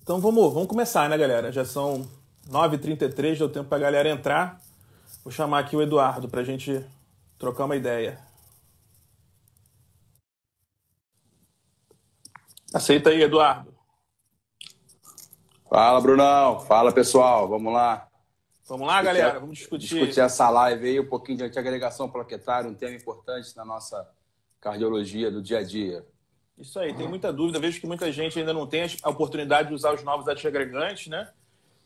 Então vamos começar, né, galera? Já são 9h33, deu tempo pra galera entrar. Vou chamar aqui o Eduardo pra gente trocar uma ideia. Aceita aí, Eduardo. Fala, Brunão. Fala, pessoal. Vamos lá. Vamos lá, galera? Vamos discutir. Essa live aí, um pouquinho de antiagregação plaquetária, um tema importante na nossa cardiologia do dia a dia. Isso aí, tem muita dúvida. Vejo que muita gente ainda não tem a oportunidade de usar os novos antiagregantes, né?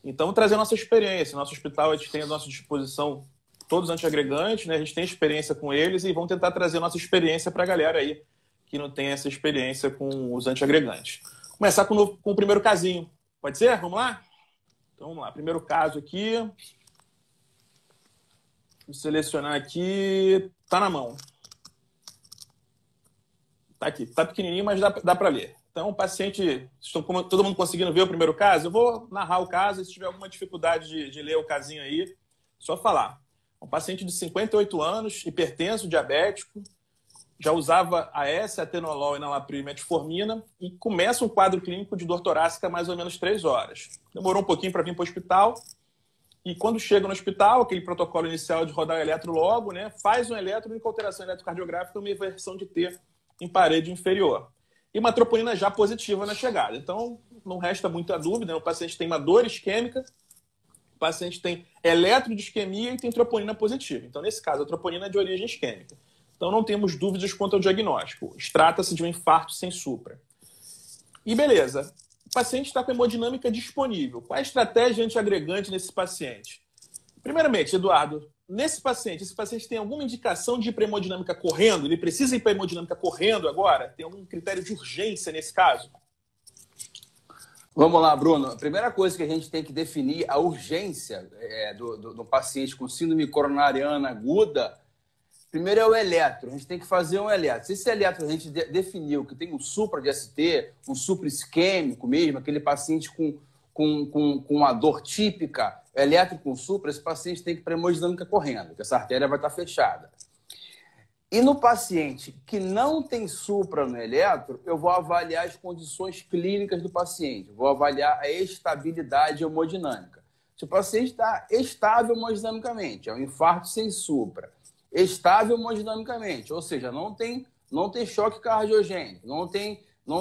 Então, vamos trazer a nossa experiência. Nosso hospital, a gente tem à nossa disposição todos os antiagregantes, né? A gente tem experiência com eles e vamos tentar trazer a nossa experiência para a galera aí que não tem essa experiência com os antiagregantes. Vou começar com o primeiro casinho. Pode ser? Vamos lá? Então, vamos lá. Primeiro caso aqui. Vou selecionar aqui. Tá na mão. Tá aqui. Tá pequenininho, mas dá para ler. Então, o paciente... Todo mundo conseguindo ver o primeiro caso? Eu vou narrar o caso. E se tiver alguma dificuldade de ler o casinho aí, só falar. Um paciente de 58 anos, hipertenso, diabético, já usava AS, atenolol, enalapril e metformina e começa um quadro clínico de dor torácica há mais ou menos 3 horas. Demorou um pouquinho para vir para o hospital e quando chega no hospital, aquele protocolo inicial de rodar o eletro logo, né, faz um eletro com alteração eletrocardiográfica, uma inversão de T em parede inferior. E uma troponina já positiva na chegada. Então, não resta muita dúvida, né? O paciente tem uma dor isquêmica, o paciente tem eletrodisquemia e tem troponina positiva. Então, nesse caso, a troponina é de origem isquêmica. Então, não temos dúvidas quanto ao diagnóstico. Trata-se de um infarto sem supra. E beleza, o paciente está com hemodinâmica disponível. Qual é a estratégia antiagregante nesse paciente? Primeiramente, Eduardo, esse paciente tem alguma indicação de ir para hemodinâmica correndo? Ele precisa ir para hemodinâmica correndo agora? Tem algum critério de urgência nesse caso? Vamos lá, Bruno. A primeira coisa que a gente tem que definir a urgência do paciente com síndrome coronariana aguda. Primeiro é o eletro, a gente tem que fazer um eletro. Se esse eletro a gente definiu que tem um supra de ST, um supra isquêmico mesmo, aquele paciente com uma dor típica, eletro com supra, esse paciente tem que ir para hemodinâmica correndo, porque essa artéria vai estar fechada. E no paciente que não tem supra no eletro, eu vou avaliar as condições clínicas do paciente, vou avaliar a estabilidade hemodinâmica. Se o paciente está estável hemodinamicamente, é um infarto sem supra, estável hemodinamicamente, ou seja, não tem choque cardiogênico, não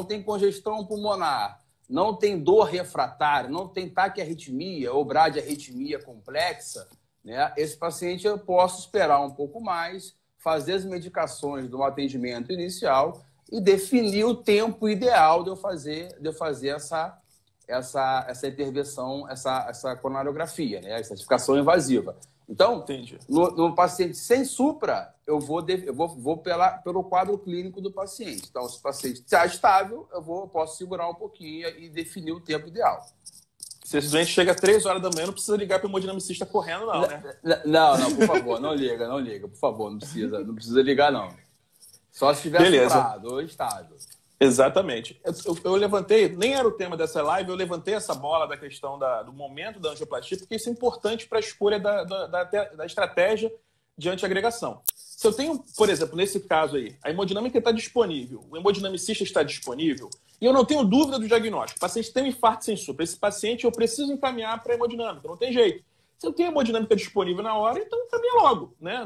tem congestão pulmonar, não tem dor refratária, não tem taquiarritmia ou bradiarritmia complexa, né? Esse paciente eu posso esperar um pouco mais, fazer as medicações do atendimento inicial e definir o tempo ideal de eu fazer essa intervenção, essa coronariografia, né? Essa certificação invasiva. Então, no paciente sem supra, eu vou pelo quadro clínico do paciente. Então, se o paciente está estável, eu posso segurar um pouquinho e definir o tempo ideal. Se esse doente chega às 3 horas da manhã, não precisa ligar para o hemodinamicista correndo, não, né? Não, por favor, não liga, por favor, não precisa ligar, não. Só se estiver suprado ou estável. Exatamente. Eu levantei, nem era o tema dessa live, eu levantei essa bola da questão do momento da angioplastia, porque isso é importante para a escolha da estratégia de antiagregação. Se eu tenho, por exemplo, nesse caso aí, a hemodinâmica está disponível, o hemodinamicista está disponível, e eu não tenho dúvida do diagnóstico. O paciente tem um infarto sem supra. Esse paciente eu preciso encaminhar para a hemodinâmica, não tem jeito. Se eu tenho a hemodinâmica disponível na hora, então encaminha logo, né?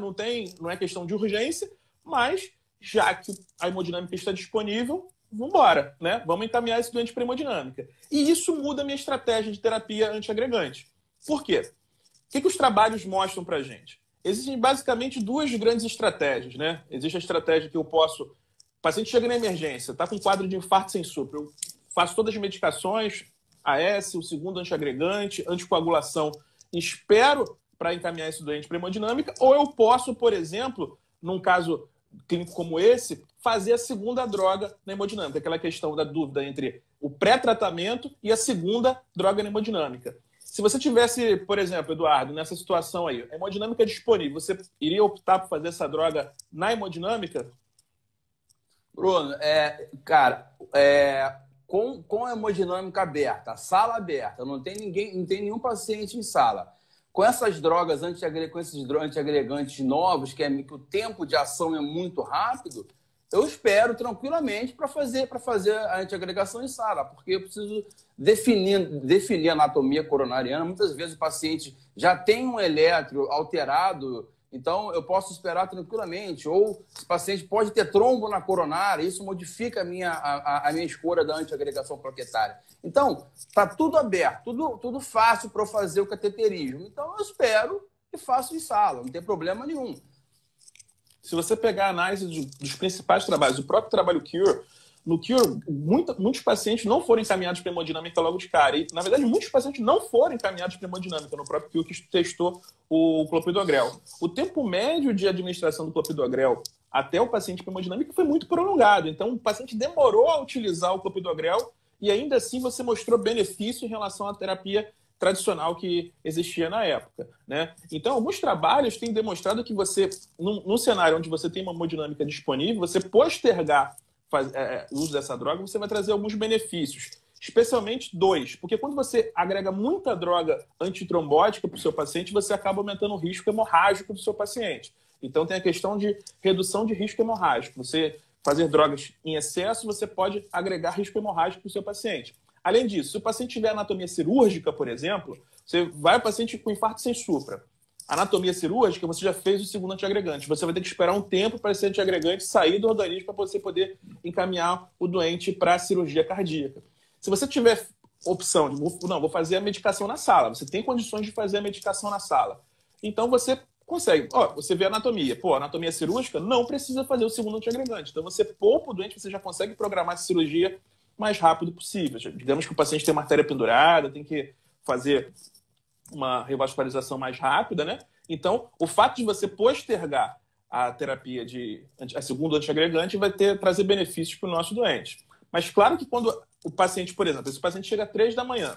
Não é questão de urgência, mas já que a hemodinâmica está disponível, vamos embora, né? Vamos encaminhar esse doente para hemodinâmica. E isso muda a minha estratégia de terapia antiagregante. Por quê? O que os trabalhos mostram para a gente? Existem basicamente 2 grandes estratégias, né? Existe a estratégia que eu posso... O paciente chega na emergência, está com um quadro de infarto sem supra. Eu faço todas as medicações, AS, o segundo antiagregante, anticoagulação, espero para encaminhar esse doente para hemodinâmica, ou eu posso, por exemplo, num caso clínico como esse, fazer a segunda droga na hemodinâmica, aquela questão da dúvida entre o pré-tratamento e a segunda droga na hemodinâmica. Se você tivesse, por exemplo, Eduardo, nessa situação aí, a hemodinâmica disponível, você iria optar por fazer essa droga na hemodinâmica? Bruno, com a hemodinâmica aberta, a sala aberta, não tem nenhum paciente em sala. Com essas drogas com esses antiagregantes novos, que o tempo de ação é muito rápido, eu espero tranquilamente para fazer a antiagregação em sala, porque eu preciso definir a anatomia coronariana. Muitas vezes o paciente já tem um eletro alterado, então eu posso esperar tranquilamente. Ou esse paciente pode ter trombo na coronária, isso modifica a minha escolha da antiagregação plaquetária. Então, está tudo aberto, tudo fácil para eu fazer o cateterismo. Então, eu espero e faço em sala, não tem problema nenhum. Se você pegar a análise dos principais trabalhos, o próprio trabalho Cure, no Cure, muitos pacientes não foram encaminhados para hemodinâmica logo de cara. E, na verdade, muitos pacientes não foram encaminhados para hemodinâmica no próprio Cure que testou o clopidogrel. O tempo médio de administração do clopidogrel até o paciente para hemodinâmica foi muito prolongado. Então, o paciente demorou a utilizar o clopidogrel e, ainda assim, você mostrou benefício em relação à terapia tradicional que existia na época, né? Então, alguns trabalhos têm demonstrado que você, num cenário onde você tem uma hemodinâmica disponível, você postergar o uso dessa droga, você vai trazer alguns benefícios, especialmente dois, porque quando você agrega muita droga antitrombótica para o seu paciente, você acaba aumentando o risco hemorrágico do seu paciente. Então, tem a questão de redução de risco hemorrágico. Você fazer drogas em excesso, você pode agregar risco hemorrágico para o seu paciente. Além disso, se o paciente tiver anatomia cirúrgica, por exemplo, você vai ao paciente com infarto sem supra. Anatomia cirúrgica, você já fez o segundo antiagregante. Você vai ter que esperar um tempo para esse antiagregante sair do organismo para você poder encaminhar o doente para a cirurgia cardíaca. Se você tiver opção de, não, vou fazer a medicação na sala, você tem condições de fazer a medicação na sala. Então, você consegue. Você vê a anatomia. Anatomia cirúrgica, não precisa fazer o segundo antiagregante. Então, você poupa o doente, você já consegue programar a cirurgia mais rápido possível. Digamos que o paciente tem uma artéria pendurada, tem que fazer uma revascularização mais rápida, né? Então, o fato de você postergar a terapia a segundo antiagregante vai trazer benefícios para o nosso doente. Mas claro que quando o paciente, por exemplo, se o paciente chega às 3 da manhã,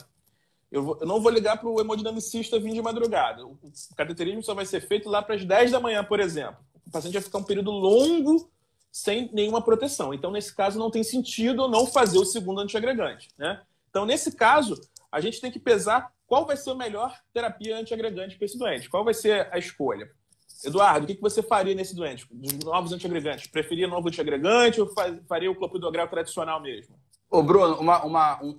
eu não vou ligar para o hemodinamicista vir de madrugada. O cateterismo só vai ser feito lá para as 10 da manhã, por exemplo. O paciente vai ficar um período longo sem nenhuma proteção. Então, nesse caso, não tem sentido não fazer o segundo antiagregante, né? Então, nesse caso, a gente tem que pesar qual vai ser a melhor terapia antiagregante para esse doente. Qual vai ser a escolha? Eduardo, o que você faria nesse doente? Dos novos antiagregantes? Preferia novo antiagregante ou faria o clopidogrel tradicional mesmo? Ô, Bruno,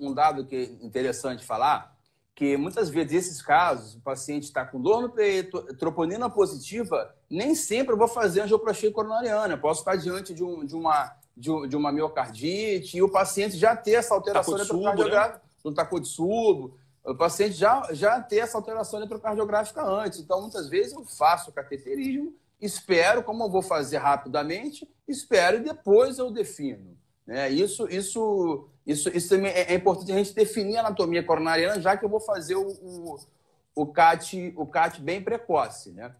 um dado que é interessante falar, que muitas vezes, nesses casos, o paciente está com dor no peito, troponina positiva, nem sempre eu vou fazer angioplastia coronariana. Eu posso estar diante de uma miocardite e o paciente já ter essa alteração eletrocardiográfica, no Takotsubo, o paciente já ter essa alteração eletrocardiográfica antes. Então, muitas vezes, eu faço o cateterismo, espero, como eu vou fazer rapidamente, espero e depois eu defino. Isso também é importante a gente definir a anatomia coronariana, já que eu vou fazer o CAT bem precoce, né?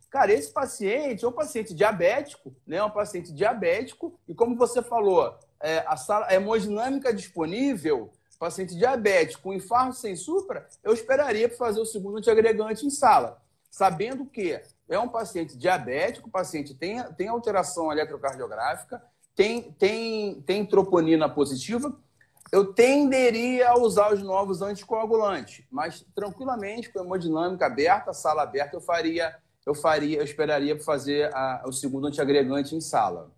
Cara, esse paciente é um paciente diabético, né? É um paciente diabético e, como você falou, a hemodinâmica disponível, paciente diabético com infarto sem supra, eu esperaria para fazer o segundo antiagregante em sala, sabendo que é um paciente diabético, o paciente tem alteração eletrocardiográfica, tem troponina positiva, eu tenderia a usar os novos anticoagulantes, mas tranquilamente, com a hemodinâmica aberta, sala aberta, eu esperaria para fazer o segundo antiagregante em sala.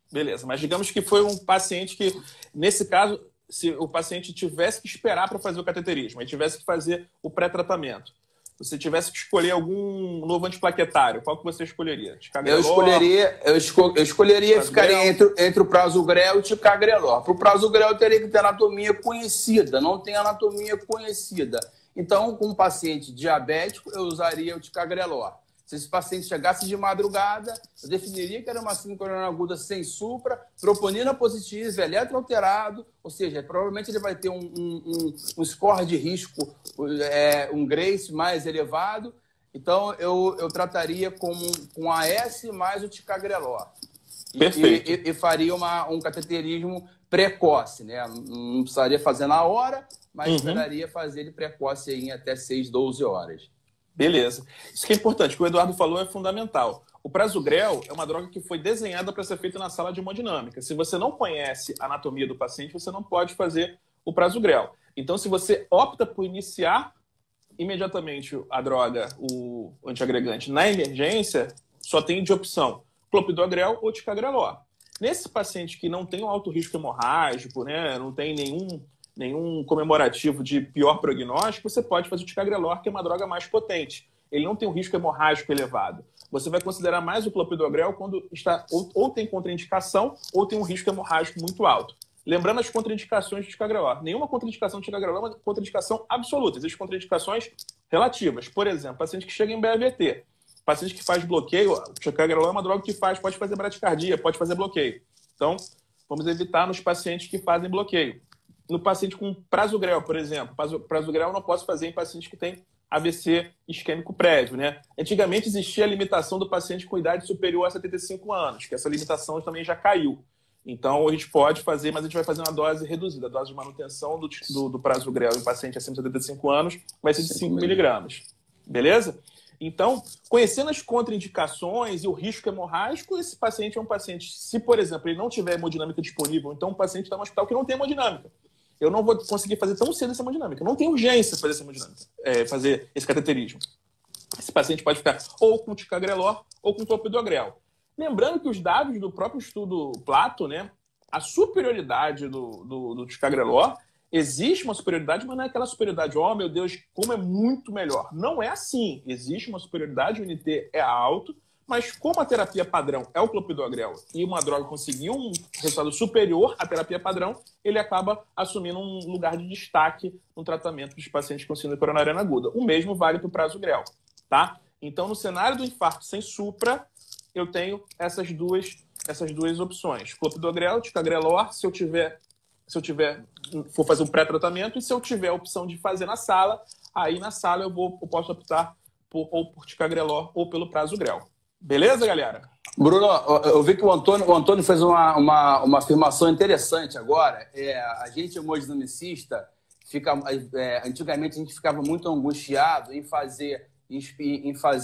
Beleza, mas digamos que foi um paciente que, nesse caso, se o paciente tivesse que esperar para fazer o cateterismo, e tivesse que fazer o pré-tratamento, você tivesse que escolher algum novo antiplaquetário, qual que você escolheria? Eu escolheria ficar entre o Prasugrel e o Ticagrelor. Para o Prasugrel eu teria que ter anatomia conhecida, não tem anatomia conhecida. Então, com um paciente diabético, eu usaria o Ticagrelor. Se esse paciente chegasse de madrugada, eu definiria que era uma síndrome coronariana aguda sem supra, troponina positiva, eletro alterado, ou seja, provavelmente ele vai ter um score de risco, um GRACE mais elevado. Então, eu trataria com AS mais o Ticagrelor. Perfeito. E faria um cateterismo precoce, né? Não precisaria fazer na hora, mas esperaria fazer ele precoce em até 6, 12 horas. Beleza. Isso que é importante, o que o Eduardo falou é fundamental. O Prasugrel é uma droga que foi desenhada para ser feita na sala de hemodinâmica. Se você não conhece a anatomia do paciente, você não pode fazer o Prasugrel. Então, se você opta por iniciar imediatamente a droga, o antiagregante, na emergência, só tem de opção clopidogrel ou ticagrelor. Nesse paciente que não tem um alto risco hemorrágico, né, não tem nenhum comemorativo de pior prognóstico, você pode fazer o ticagrelor, que é uma droga mais potente. Ele não tem um risco hemorrágico elevado. Você vai considerar mais o clopidogrel quando está ou tem contraindicação ou tem um risco hemorrágico muito alto. Lembrando as contraindicações do ticagrelor. Nenhuma contraindicação do ticagrelor é uma contraindicação absoluta. Existem contraindicações relativas. Por exemplo, paciente que chega em BAVT, paciente que faz bloqueio, o ticagrelor é uma droga que pode fazer bradicardia, pode fazer bloqueio. Então, vamos evitar nos pacientes que fazem bloqueio. No paciente com prasugrel, por exemplo. Prasugrel eu não posso fazer em pacientes que têm AVC isquêmico prévio, né? Antigamente existia a limitação do paciente com idade superior a 75 anos, que essa limitação também já caiu. Então, a gente pode fazer, mas a gente vai fazer uma dose reduzida. A dose de manutenção do prasugrel em paciente acima de 75 anos vai ser de 5 miligramas. Beleza? Então, conhecendo as contraindicações e o risco hemorrágico, esse paciente é um paciente, se, por exemplo, ele não tiver hemodinâmica disponível, então um paciente está no hospital que não tem hemodinâmica. Eu não vou conseguir fazer tão cedo essa hemodinâmica. Não tem urgência fazer essa hemodinâmica, fazer esse cateterismo. Esse paciente pode ficar ou com ticagrelor ou com clopidogrel. Lembrando que os dados do próprio estudo Plato, né, a superioridade do ticagrelor, existe uma superioridade, mas não é aquela superioridade, oh meu Deus, como é muito melhor. Não é assim. Existe uma superioridade, o NT é alto, mas como a terapia padrão é o clopidogrel e uma droga conseguiu um resultado superior à terapia padrão, ele acaba assumindo um lugar de destaque no tratamento dos pacientes com síndrome coronariana aguda. O mesmo vale para o prasugrel, tá? Então, no cenário do infarto sem supra, eu tenho essas duas opções. Clopidogrel, ticagrelor, se eu for fazer um pré-tratamento, e se eu tiver a opção de fazer na sala, aí na sala eu posso optar ou por ticagrelor ou pelo prasugrel. Beleza, galera? Bruno, eu vi que o Antônio fez uma afirmação interessante agora. A gente hemodinamicista, antigamente a gente ficava muito angustiado em fazer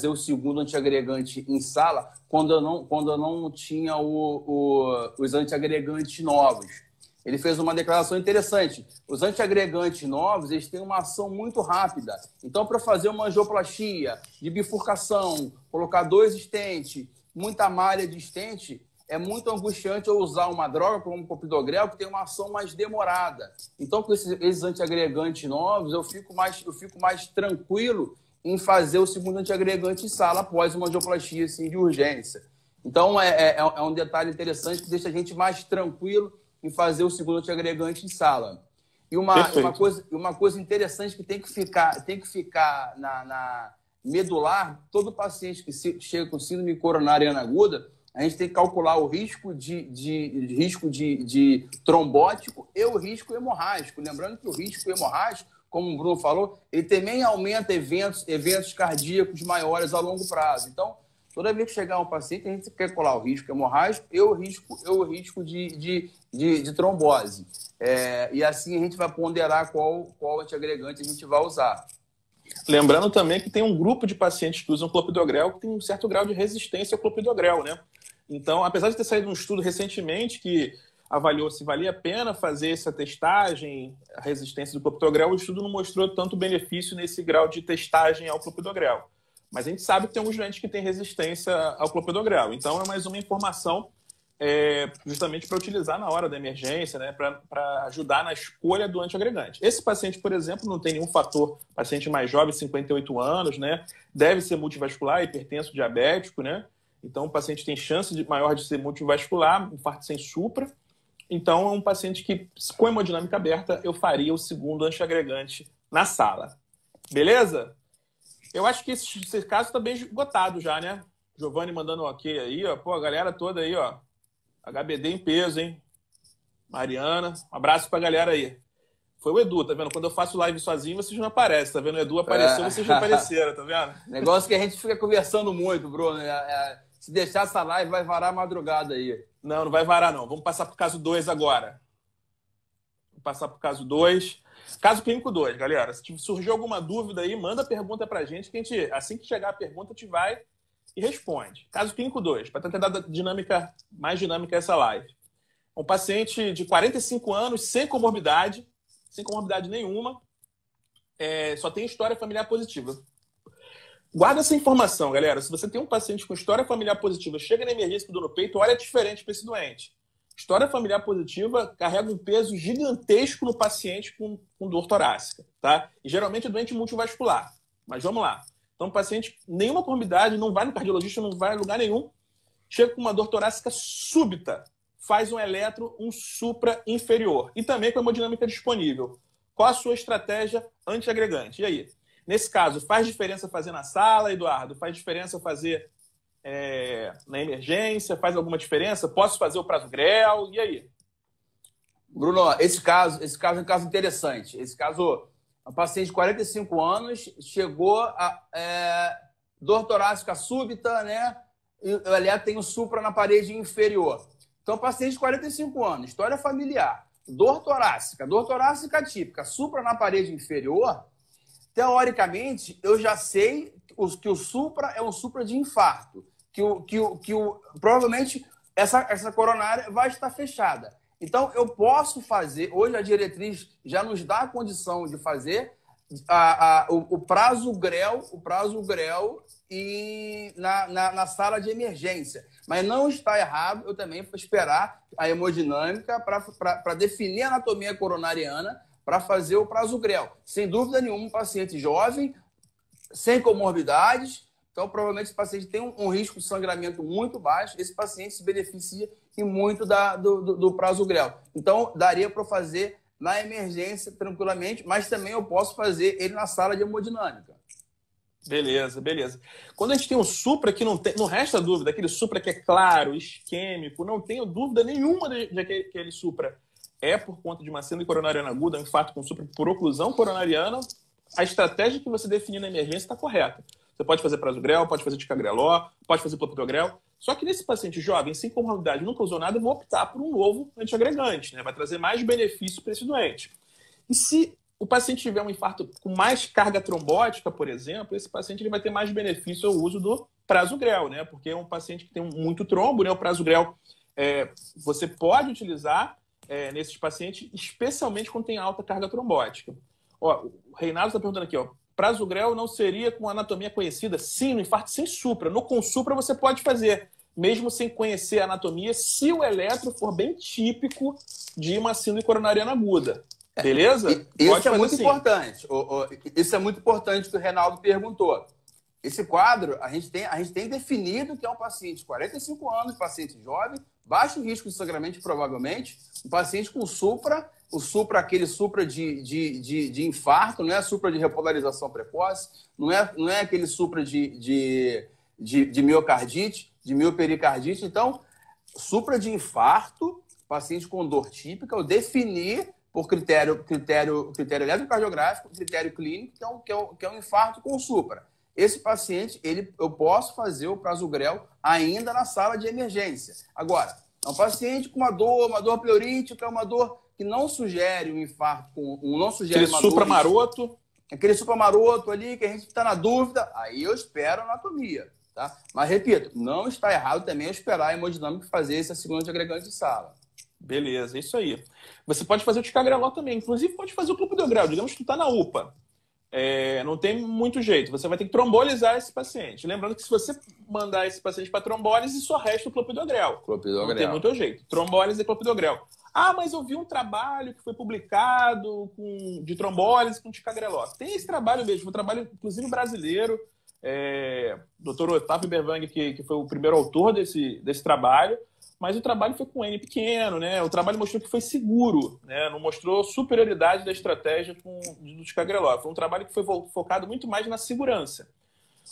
o segundo antiagregante em sala quando eu não tinha os antiagregantes novos. Ele fez uma declaração interessante. Os antiagregantes novos, eles têm uma ação muito rápida. Então, para fazer uma angioplastia de bifurcação, colocar 2 stents, muita malha de stent, é muito angustiante eu usar uma droga como o clopidogrel, que tem uma ação mais demorada. Então, com esses antiagregantes novos, eu fico mais tranquilo em fazer o segundo antiagregante em sala após uma angioplastia assim, de urgência. Então, é um detalhe interessante que deixa a gente mais tranquilo em fazer o segundo antiagregante em sala. E uma coisa interessante que tem que ficar na medular, todo paciente que chega com síndrome coronariana aguda, a gente tem que calcular o risco de trombótico e o risco hemorrágico. Lembrando que o risco hemorrágico, como o Bruno falou, ele também aumenta eventos cardíacos maiores a longo prazo. Então, toda vez que chegar um paciente, a gente quer colar o risco hemorrágico e o risco de trombose. E assim a gente vai ponderar qual antiagregante a gente vai usar. Lembrando também que tem um grupo de pacientes que usam clopidogrel que tem um certo grau de resistência ao clopidogrel, né? Então, apesar de ter saído um estudo recentemente que avaliou se valia a pena fazer essa testagem, a resistência do clopidogrel, o estudo não mostrou tanto benefício nesse grau de testagem ao clopidogrel. Mas a gente sabe que tem alguns doentes que têm resistência ao clopidogrel. Então, é mais uma informação justamente para utilizar na hora da emergência, né, para ajudar na escolha do antiagregante. Esse paciente, por exemplo, não tem nenhum fator, paciente mais jovem, 58 anos, né, deve ser multivascular, hipertenso, diabético, né, então o paciente tem chance maior de ser multivascular, infarto sem supra. Então, é um paciente que, com hemodinâmica aberta, eu faria o segundo antiagregante na sala. Beleza? Eu acho que esse caso está bem esgotado já, né? Giovanni mandando um ok aí, ó. Pô, a galera toda aí, ó. HBD em peso, hein? Mariana, um abraço pra galera aí. Foi o Edu, tá vendo? Quando eu faço live sozinho, vocês não aparecem, tá vendo? O Edu apareceu, vocês não apareceram, tá vendo? Negócio que a gente fica conversando muito, Bruno. Se deixar essa live, vai varar a madrugada aí. Não, não vai varar, não. Vamos passar pro caso 2 agora. Vamos passar pro caso 2. Caso clínico 2, galera. Se surgiu alguma dúvida aí, manda pergunta pra gente, que a gente, assim que chegar a pergunta, a gente vai e responde. Caso clínico 2, para tentar dar mais dinâmica a essa live. Um paciente de 45 anos, sem comorbidade nenhuma, só tem história familiar positiva. Guarda essa informação, galera. Se você tem um paciente com história familiar positiva, chega na emergência com dor no peito, olha diferente para esse doente. História familiar positiva carrega um peso gigantesco no paciente com dor torácica, tá? E geralmente é doente multivascular. Mas vamos lá. Então, o paciente, nenhuma comorbidade, não vai no cardiologista, não vai em lugar nenhum, chega com uma dor torácica súbita, faz um eletro, um supra inferior. E também com a hemodinâmica disponível. Qual a sua estratégia antiagregante? E aí? Nesse caso, faz diferença fazer na sala, Eduardo? Faz diferença fazer na emergência? Faz alguma diferença? Posso fazer o prasugrel? E aí? Bruno, esse caso é um caso interessante. Esse caso, um paciente de 45 anos chegou a dor torácica súbita, né? E o eletro tem o supra na parede inferior. Então, paciente de 45 anos, história familiar, dor torácica típica, supra na parede inferior, teoricamente, eu já sei que o supra é um supra de infarto, provavelmente essa coronária vai estar fechada. Então, eu posso fazer, hoje a diretriz já nos dá a condição de fazer o prasugrel e na sala de emergência. Mas não está errado eu também esperar a hemodinâmica para definir a anatomia coronariana para fazer o prasugrel. Sem dúvida nenhuma, um paciente jovem, sem comorbidades, então provavelmente esse paciente tem um risco de sangramento muito baixo, esse paciente se beneficia e muito do prasugrel. Então, daria para fazer na emergência tranquilamente, mas também eu posso fazer ele na sala de hemodinâmica. Beleza. Quando a gente tem um supra que não resta dúvida, aquele supra que é claro, isquêmico, não tenho dúvida nenhuma de que aquele supra é por conta de uma síndrome coronariana aguda, um infarto com supra por oclusão coronariana, a estratégia que você definir na emergência está correta. Você pode fazer prasugrel, pode fazer ticagrelor, pode fazer clopidogrel. Só que nesse paciente jovem, sem comorbidade, nunca usou nada, eu vou optar por um novo antiagregante, né? Vai trazer mais benefício para esse doente. E se o paciente tiver um infarto com mais carga trombótica, por exemplo, esse paciente ele vai ter mais benefício ao uso do prasugrel, né? Porque é um paciente que tem muito trombo, né? O prasugrel você pode utilizar nesses pacientes, especialmente quando tem alta carga trombótica. Ó, o Reinaldo está perguntando aqui, ó, prasugrel não seria com anatomia conhecida? Sim, no infarto sem supra. No com supra você pode fazer, mesmo sem conhecer a anatomia, se o eletro for bem típico de uma síndrome coronariana aguda. Beleza? Isso é muito importante. Isso é muito importante que o Reinaldo perguntou. Esse quadro, a gente tem definido que é um paciente de 45 anos, paciente jovem, baixo risco de sangramento, provavelmente, um paciente com supra, aquele supra de infarto, não é supra de repolarização precoce, não é aquele supra de miocardite, de miopericardite. Então, supra de infarto, paciente com dor típica, eu definir por critério eletrocardiográfico, critério clínico, que é um infarto com supra. Esse paciente, eu posso fazer o prasugrel ainda na sala de emergência. Agora, é um paciente com uma dor pleurítica, uma dor que não sugere um infarto, não sugere aquele supra maroto. Aquele supra maroto ali, que a gente está na dúvida, aí eu espero a anatomia. Tá? Mas, repito, não está errado também eu esperar a hemodinâmica fazer esse segundo antiagregante de sala. Beleza, é isso aí. Você pode fazer o ticagrelor também. Inclusive, pode fazer o clopidogrel. Digamos que tu está na UPA. Não tem muito jeito. Você vai ter que trombolizar esse paciente. Lembrando que se você mandar esse paciente para trombólise, só resta o clopidogrel. Não tem muito jeito. Trombólise e clopidogrel. Ah, mas eu vi um trabalho que foi publicado de trombólise com ticagrelor. Tem esse trabalho mesmo. Um trabalho, inclusive, brasileiro. Dr. Otávio Bervang, que foi o primeiro autor desse trabalho. Mas o trabalho foi com N pequeno, né? O trabalho mostrou que foi seguro, né? Não mostrou superioridade da estratégia do ticagrelor. Foi um trabalho que foi focado muito mais na segurança.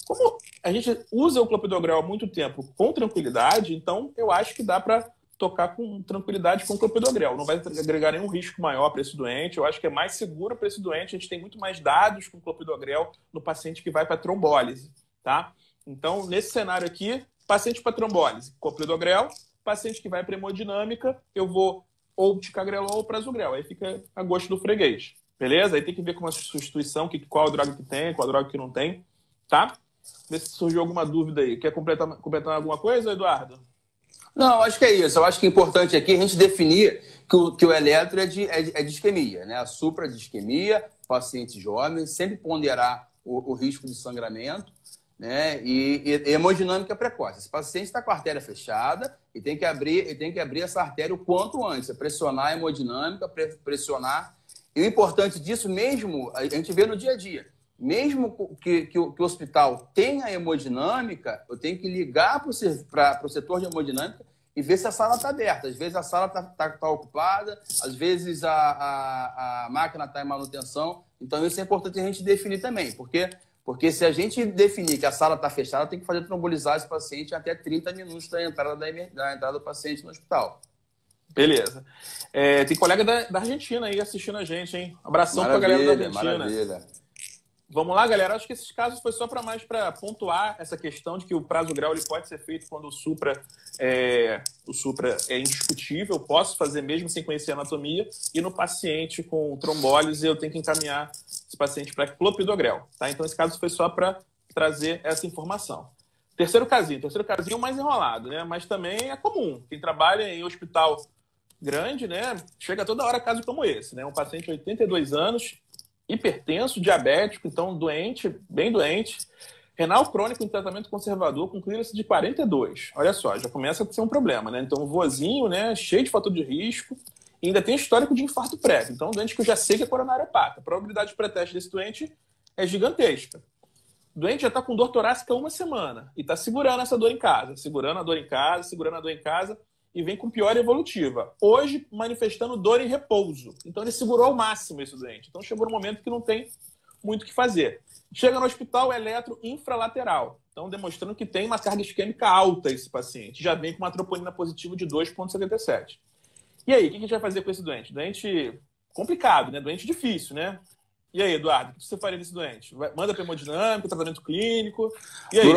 Como a gente usa o clopidogrel há muito tempo com tranquilidade, então eu acho que dá para tocar com tranquilidade com o clopidogrel. Não vai agregar nenhum risco maior para esse doente. Eu acho que é mais seguro para esse doente. A gente tem muito mais dados com o clopidogrel no paciente que vai para trombólise, tá? Então, nesse cenário aqui, paciente para trombólise, clopidogrel. Paciente que vai para hemodinâmica, eu vou ou ticagrelor ou prasugrel. Aí fica a gosto do freguês. Beleza? Aí tem que ver com a substituição, qual a droga que tem, qual a droga que não tem. Tá? Vê se surgiu alguma dúvida aí. Quer completar alguma coisa, Eduardo? Não, acho que é isso. Eu acho que é importante aqui a gente definir que o eletro é de isquemia, né? A supra de isquemia, paciente jovem, sempre ponderar o risco de sangramento. né? E hemodinâmica precoce. Esse paciente está com a artéria fechada e tem que abrir essa artéria o quanto antes, pressionar a hemodinâmica, pressionar. E o importante disso mesmo, a gente vê no dia a dia. Mesmo que o hospital tenha hemodinâmica, eu tenho que ligar para o setor de hemodinâmica e ver se a sala está aberta. Às vezes a sala está ocupada, às vezes a máquina está em manutenção. Então, isso é importante a gente definir também, porque se a gente definir que a sala está fechada, tem que fazer trombolizar esse paciente até 30 minutos da entrada do paciente no hospital. Beleza. Tem colega da Argentina aí assistindo a gente, hein? Abração para a galera da Argentina. Maravilha. Vamos lá, galera. Acho que esses casos foi só para pontuar essa questão de que o prazo grau ele pode ser feito quando o supra é indiscutível. Posso fazer mesmo sem conhecer a anatomia. E no paciente com trombólise, eu tenho que encaminhar esse paciente para clopidogrel. Tá? Então, esse caso foi só para trazer essa informação. Terceiro casinho mais enrolado, né? Mas também é comum. Quem trabalha em hospital grande, né? Chega toda hora caso como esse, né? Um paciente de 82 anos, hipertenso, diabético, então doente, bem doente, renal crônico em tratamento conservador com clearance de 42. Olha só, já começa a ser um problema, né? Então, vozinho, né? Cheio de fator de risco, e ainda tem histórico de infarto prévio. Então, doente que eu já sei que é coronariopata. A probabilidade de pré-teste desse doente é gigantesca. O doente já está com dor torácica há uma semana e está segurando essa dor em casa, segurando a dor em casa, e vem com piora evolutiva. Hoje, manifestando dor em repouso. Então, ele segurou ao máximo esse doente. Então, chegou no momento que não tem muito o que fazer. Chega no hospital, eletro infralateral. Então, demonstrando que tem uma carga isquêmica alta esse paciente. Já vem com uma troponina positiva de 2,77. E aí, o que a gente vai fazer com esse doente? Doente complicado, né? Doente difícil, né? E aí, Eduardo, o que você faria nesse doente? Manda para hemodinâmica, tratamento clínico. E aí?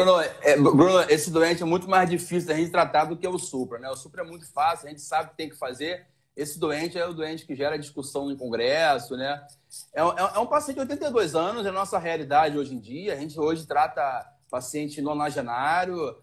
Bruno, esse doente é muito mais difícil da gente tratar do que o supra, né? O supra é muito fácil, a gente sabe o que tem que fazer. Esse doente é o doente que gera discussão no congresso, né? É um paciente de 82 anos, é a nossa realidade hoje em dia. A gente hoje trata paciente nonagenário,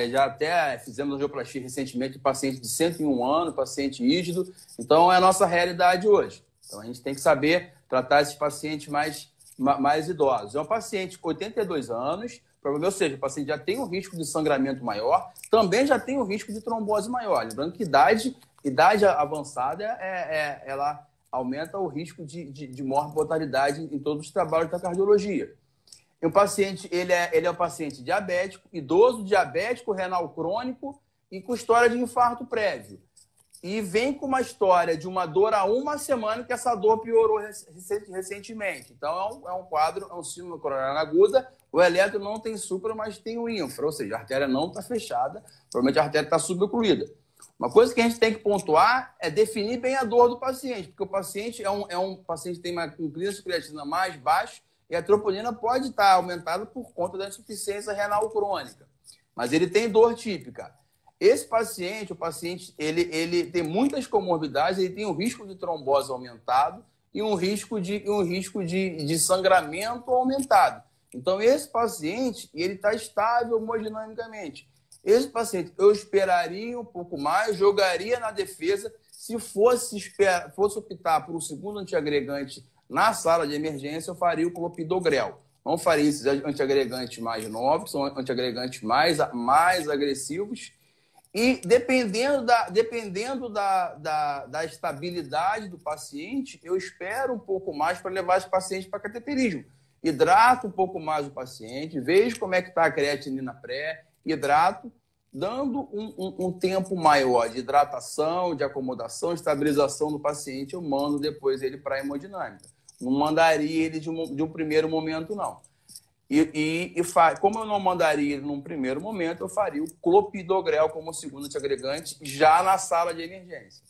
já até fizemos angioplastia recentemente de paciente de 101 anos, paciente rígido. Então, é a nossa realidade hoje. Então, a gente tem que saber tratar esses pacientes mais idosos. É um paciente com 82 anos, ou seja, o paciente já tem um risco de sangramento maior, também já tem um risco de trombose maior. Lembrando que idade avançada ela aumenta o risco de mortalidade em todos os trabalhos da cardiologia. E o paciente, ele é um paciente diabético, idoso, diabético, renal crônico e com história de infarto prévio. E vem com uma história de uma dor há uma semana que essa dor piorou recentemente. Então, é um quadro, é um síndrome coronariana aguda. O eletro não tem supra, mas tem o infra. Ou seja, a artéria não está fechada. Provavelmente a artéria está subocluída. Uma coisa que a gente tem que pontuar é definir bem a dor do paciente. Porque o paciente é um paciente que tem uma clearance creatina mais baixa e a troponina pode estar aumentada por conta da insuficiência renal crônica. Mas ele tem dor típica. Esse paciente, ele tem muitas comorbidades, ele tem um risco de trombose aumentado e um risco de sangramento aumentado. Então, esse paciente, ele está estável hemodinamicamente. Esse paciente, eu esperaria um pouco mais, jogaria na defesa. Se fosse optar por um segundo antiagregante na sala de emergência, eu faria o clopidogrel. Não faria esses antiagregantes mais novos, são antiagregantes mais agressivos. E dependendo da estabilidade do paciente, eu espero um pouco mais para levar esse paciente para cateterismo. Hidrato um pouco mais o paciente, vejo como é que está a creatinina pré, hidrato, dando um tempo maior de hidratação, de acomodação, estabilização do paciente, eu mando depois ele para a hemodinâmica. Não mandaria ele de um primeiro momento, não. Como eu não mandaria ele num primeiro momento, eu faria o clopidogrel como segundo antiagregante já na sala de emergência.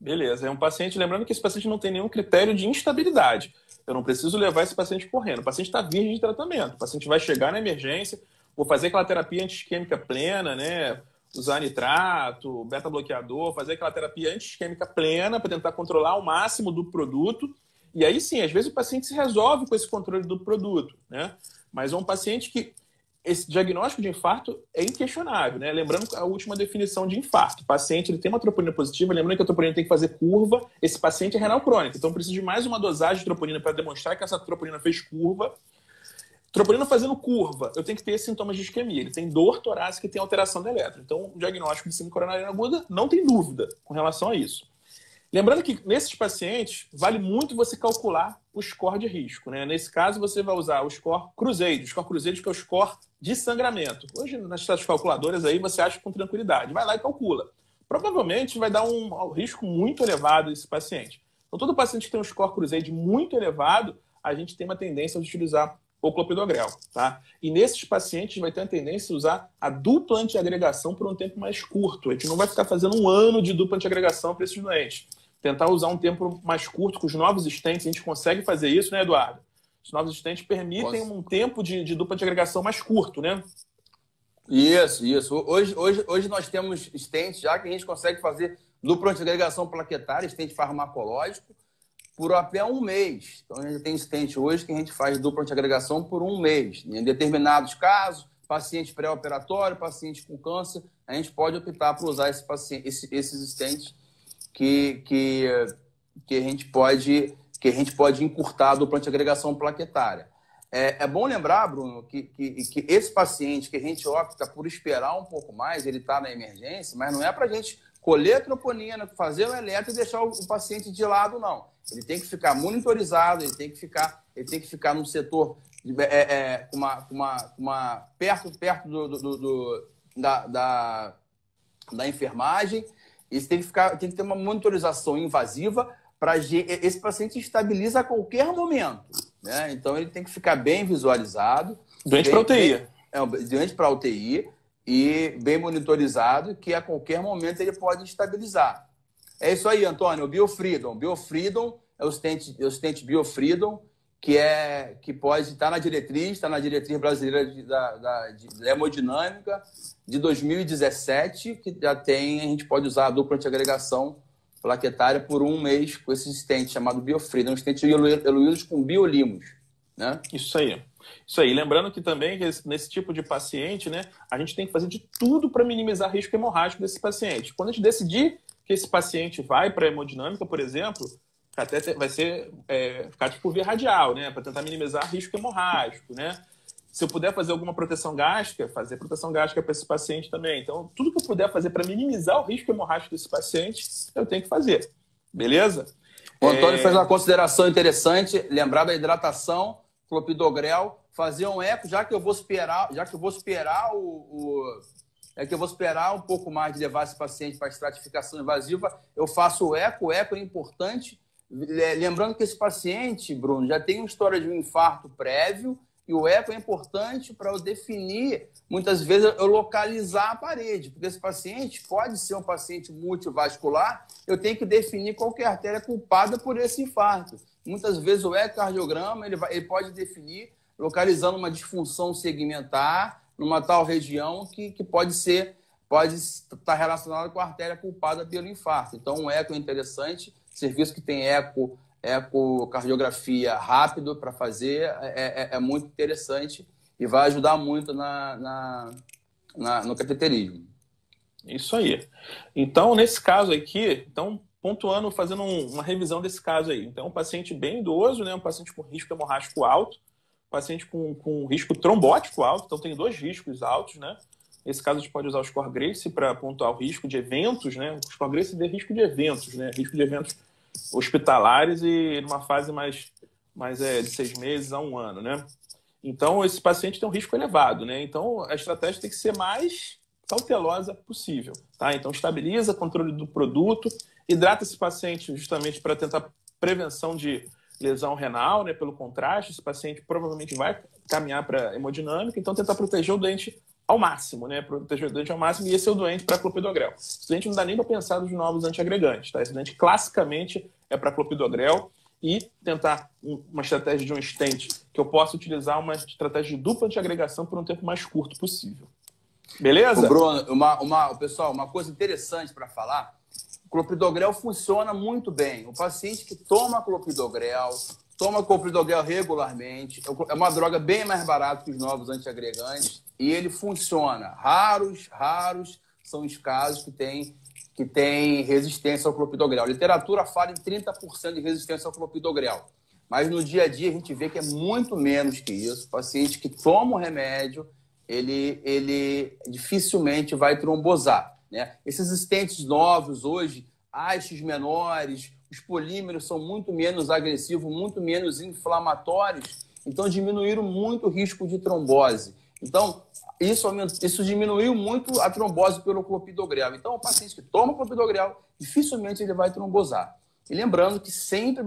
Beleza. É um paciente, lembrando que esse paciente não tem nenhum critério de instabilidade. Eu não preciso levar esse paciente correndo. O paciente está virgem de tratamento. O paciente vai chegar na emergência, vou fazer aquela terapia anti-isquêmica plena, né? Usar nitrato, beta-bloqueador, fazer aquela terapia anti-isquêmica plena para tentar controlar o máximo do produto. E aí sim, às vezes o paciente se resolve com esse controle do produto, né? Mas é um paciente que esse diagnóstico de infarto é inquestionável, né? Lembrando a última definição de infarto. O paciente ele tem uma troponina positiva, lembrando que a troponina tem que fazer curva. Esse paciente é renal crônico, então precisa de mais uma dosagem de troponina para demonstrar que essa troponina fez curva. Troponina fazendo curva, eu tenho que ter sintomas de isquemia. Ele tem dor torácica e tem alteração do eletro. Então, o diagnóstico de síndrome coronariana aguda não tem dúvida com relação a isso. Lembrando que nesses pacientes, vale muito você calcular o score de risco, né? Nesse caso, você vai usar o score Cruzeiro. O score Cruzeiro que é o score de sangramento. Hoje, nas calculadoras aí, você acha com tranquilidade. Vai lá e calcula. Provavelmente vai dar um risco muito elevado esse paciente. Então, todo paciente que tem um score Cruzeiro muito elevado, a gente tem uma tendência de utilizar o clopidogrel, tá? E nesses pacientes vai ter a tendência de usar a dupla antiagregação por um tempo mais curto. A gente não vai ficar fazendo um ano de dupla antiagregação para esses doentes. Tentar usar um tempo mais curto com os novos stents, a gente consegue fazer isso, né, Eduardo? Os novos stents permitem um tempo de dupla antiagregação mais curto, né? Isso. Hoje nós temos stents já que a gente consegue fazer dupla antiagregação plaquetária, stent farmacológico, por até um mês. Então, a gente tem stent hoje que a gente faz dupla antiagregação por um mês. Em determinados casos, paciente pré-operatório, paciente com câncer, a gente pode optar por usar esses stents que a gente pode encurtar a dupla antiagregação plaquetária. É bom lembrar, Bruno, que esse paciente que a gente opta por esperar um pouco mais, ele está na emergência, mas não é para a gente colher a troponina, fazer o eletro e deixar o paciente de lado, não. Ele tem que ficar monitorizado, ele tem que ficar num setor perto da enfermagem. Isso tem que ter uma monitorização invasiva para esse paciente estabiliza a qualquer momento, né? Então ele tem que ficar bem visualizado. Doente para UTI. Doente para UTI e bem monitorizado, que a qualquer momento ele pode estabilizar. É isso aí, Antônio. O Biofreedom. Biofreedom é o stent Biofreedom, que pode estar na diretriz brasileira de hemodinâmica de 2017, que já tem, a gente pode usar a dupla antiagregação plaquetária por um mês com esse stent chamado Biofreedom, um stent eluídos com biolimos, né? Isso aí. Lembrando que também nesse tipo de paciente, né, a gente tem que fazer de tudo para minimizar risco hemorrágico desse paciente. Quando a gente decidir que esse paciente vai para a hemodinâmica, por exemplo, até vai ser ficar por via radial, né, para tentar minimizar risco hemorrágico, né? Se eu puder fazer alguma proteção gástrica, fazer proteção gástrica para esse paciente também. Então, tudo que eu puder fazer para minimizar o risco hemorrágico desse paciente, eu tenho que fazer. Beleza? O Antônio fez uma consideração interessante, lembrar da hidratação, clopidogrel, fazer um eco, já que eu vou esperar um pouco mais de levar esse paciente para a estratificação invasiva, eu faço o eco. O eco é importante. Lembrando que esse paciente, Bruno, já tem uma história de um infarto prévio, e o eco é importante para eu definir, muitas vezes, eu localizar a parede, porque esse paciente pode ser um paciente multivascular, eu tenho que definir qual que é a artéria culpada por esse infarto. Muitas vezes o ecocardiograma ele pode definir, localizando uma disfunção segmentar numa tal região que pode estar relacionada com a artéria culpada pelo infarto. Então, o eco é interessante, serviço que tem ecocardiografia rápido para fazer é muito interessante e vai ajudar muito no cateterismo. Isso aí. Então, nesse caso aqui, pontuando, fazendo uma revisão desse caso aí. Então, um paciente bem idoso, né, um paciente com risco hemorrágico alto, paciente com risco trombótico alto, então tem 2 riscos altos, né? Nesse caso, a gente pode usar o score Grace para pontuar o risco de eventos, né? O score Grace vê risco de eventos, né? Risco de eventos hospitalares e numa fase mais de 6 meses a 1 ano, né? Então, esse paciente tem um risco elevado, né? Então, a estratégia tem que ser mais cautelosa possível, tá? Então, estabiliza controle do produto, hidrata esse paciente justamente para tentar prevenção de lesão renal, né? Pelo contraste, esse paciente provavelmente vai caminhar para hemodinâmica, então tentar proteger o doente ao máximo, né? Proteger o doente ao máximo, e esse é o doente para clopidogrel. Esse doente não dá nem para pensar nos novos antiagregantes, tá? Esse doente classicamente é para clopidogrel e tentar uma estratégia de um stent que eu possa utilizar uma estratégia de dupla antiagregação por um tempo mais curto possível. Beleza? Bruno, pessoal, uma coisa interessante para falar, o clopidogrel funciona muito bem. O paciente que toma clopidogrel regularmente, é uma droga bem mais barata que os novos antiagregantes e ele funciona. Raros são os casos que tem resistência ao clopidogrel. A literatura fala em 30% de resistência ao clopidogrel. Mas no dia a dia a gente vê que é muito menos que isso. O paciente que toma o remédio, ele dificilmente vai trombosar, né? Esses stents novos hoje, hastes menores, os polímeros são muito menos agressivos, muito menos inflamatórios, então diminuíram muito o risco de trombose. Então, isso diminuiu muito a trombose pelo clopidogrel. Então, o paciente que toma clopidogrel, dificilmente ele vai trombosar. E lembrando que sempre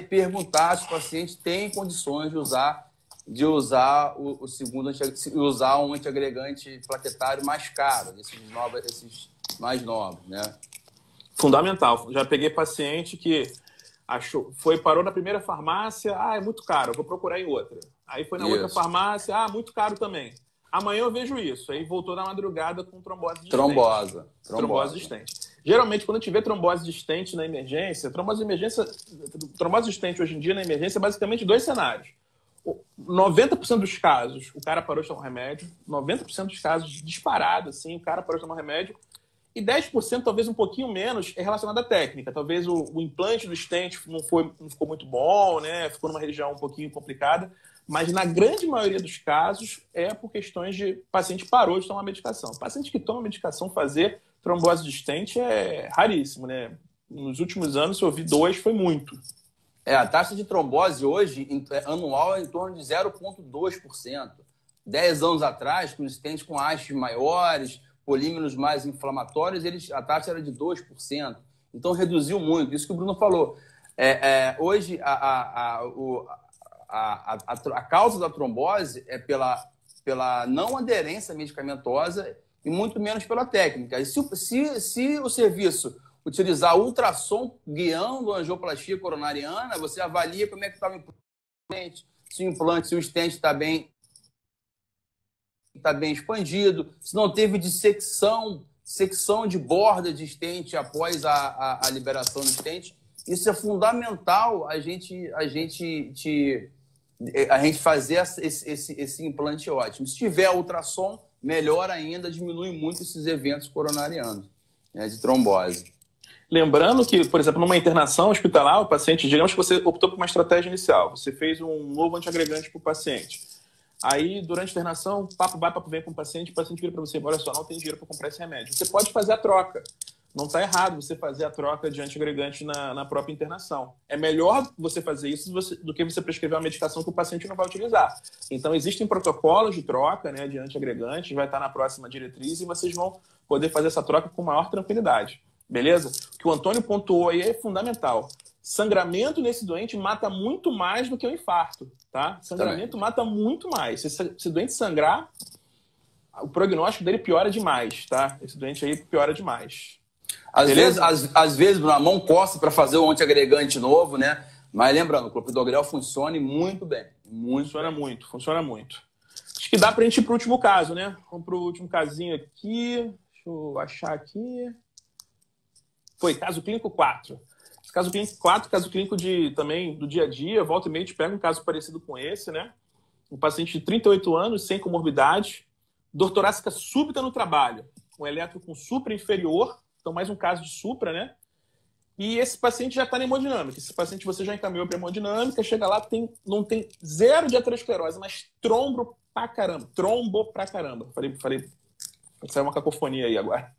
perguntar se o paciente tem condições de usar usar um antiagregante plaquetário mais caro, esses mais novos, né? Fundamental. Já peguei paciente que parou na primeira farmácia, é muito caro, vou procurar em outra. Aí foi na outra farmácia, muito caro também. Amanhã eu vejo isso. Aí voltou na madrugada com trombose de stent. Trombose de stent. Geralmente, quando tiver trombose de stent na emergência, trombose de stent hoje em dia na emergência é basicamente 2 cenários. 90% dos casos, o cara parou de tomar remédio. 90% dos casos, disparado, assim, o cara parou de tomar remédio. E 10%, talvez um pouquinho menos, é relacionado à técnica. Talvez o implante do stent não ficou muito bom, né? Ficou numa região um pouquinho complicada. Mas na grande maioria dos casos é por questões de paciente parou de tomar medicação. Paciente que toma medicação fazer trombose de stent é raríssimo, né? Nos últimos anos, se eu vi 2, foi muito. A taxa de trombose hoje, anual, é em torno de 0,2%. 10 anos atrás, com stents com hastes maiores, polímeros mais inflamatórios, a taxa era de 2%. Então, reduziu muito. Isso que o Bruno falou. Hoje, a causa da trombose é pela não aderência medicamentosa e muito menos pela técnica. E se o serviço utilizar ultrassom guiando a angioplastia coronariana, você avalia como é que está o implante, se o stent está bem expandido, se não teve secção de borda de stent após a liberação do stent. Isso é fundamental a gente fazer esse implante ótimo. Se tiver ultrassom, melhor ainda, diminui muito esses eventos coronarianos, né, de trombose. Lembrando que, por exemplo, numa internação hospitalar, o paciente, digamos que você optou por uma estratégia inicial, você fez um novo antiagregante para o paciente. Aí, durante a internação, papo vai, papo vem com o paciente vira para você, olha só, não tem dinheiro para comprar esse remédio. Você pode fazer a troca. Não está errado você fazer a troca de antiagregante na própria internação. É melhor você fazer isso do que você prescrever uma medicação que o paciente não vai utilizar. Então, existem protocolos de troca, né, de antiagregantes, vai estar na próxima diretriz e vocês vão poder fazer essa troca com maior tranquilidade. Beleza? O que o Antônio pontuou aí é fundamental. Sangramento nesse doente mata muito mais do que o infarto, tá? Sangramento mata muito mais. Se esse doente sangrar, o prognóstico dele piora demais, tá? Esse doente aí piora demais. Às vezes, a mão coça para fazer um antiagregante novo, né? Mas lembrando, o clopidogrel funciona muito bem. Funciona muito. Acho que dá para a gente ir para o último caso, né? Vamos para o último casinho aqui. Deixa eu achar aqui. Foi caso clínico 4. Esse caso clínico 4, caso clínico também do dia a dia, volta e meia, a gente pega um caso parecido com esse, né? Um paciente de 38 anos, sem comorbidade, dor torácica súbita no trabalho, um eletro com supra inferior, então mais um caso de supra, né? E esse paciente já está na hemodinâmica. Esse paciente você já encaminhou para hemodinâmica, chega lá, não tem zero de aterosclerose, mas trombo pra caramba. Falei, saiu uma cacofonia aí agora.